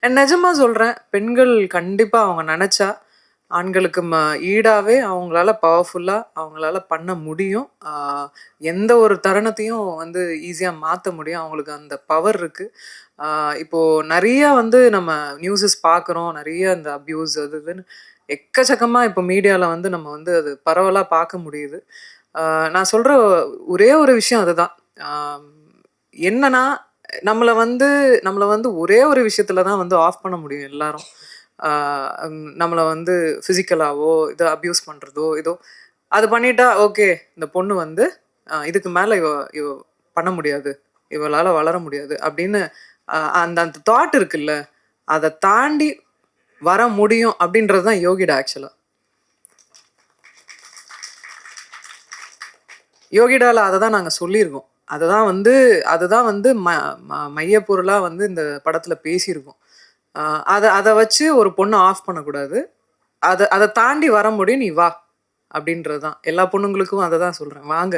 நிஜமா சொல்றேன். பெண்கள் கண்டிப்பா அவங்க நெனச்சா, ஆண்களுக்கு ஈடாவே அவங்களால பவர்ஃபுல்லா அவங்களால பண்ண முடியும். எந்த ஒரு தருணத்தையும் வந்து ஈஸியா மாத்த முடியும். அவங்களுக்கு அந்த பவர் இருக்கு. இப்போ நெறைய வந்து நம்ம நியூஸஸ் பார்க்குறோம். நெறைய இந்த அப்யூஸ் அது இதுன்னு எக்கச்சக்கமா இப்போ மீடியால வந்து நம்ம வந்து அது பரவலா பார்க்க முடியுது. நான் சொல்ற ஒரே ஒரு விஷயம் அதுதான். ஆ என்னன்னா, நம்மள வந்து ஒரே ஒரு விஷயத்துல தான் வந்து ஆஃப் பண்ண முடியும் எல்லாரும். நம்மள வந்து ஃபிசிக்கலாவோ, இத அப்யூஸ் பண்றதோ, ஏதோ அது பண்ணிட்டா, ஓகே இந்த பொண்ணு வந்து இதுக்கு மேல இவ பண்ண முடியாது. இவளால வளர முடியாது அப்படின்னு அந்த அந்த தாட் இருக்குல்ல, அத தாண்டி வர முடியும் அப்படின்றது தான் யோகிடா ஆக்சுவலா. யோகிடால அத தான் நாங்க சொல்லியிருக்கோம். அதுதான் வந்து மையப்பொருளா வந்து இந்த படத்துல பேசியிருக்கோம். அ அத அத வச்சு ஒரு பொண்ண ஆஃப் பண்ணக்கூடாது. அத தாண்டி வர முடியும். நீ வா! அப்படின்றது தான். எல்லா பொண்ணுங்களுக்கும் அத தான் சொல்றேன். வாங்க.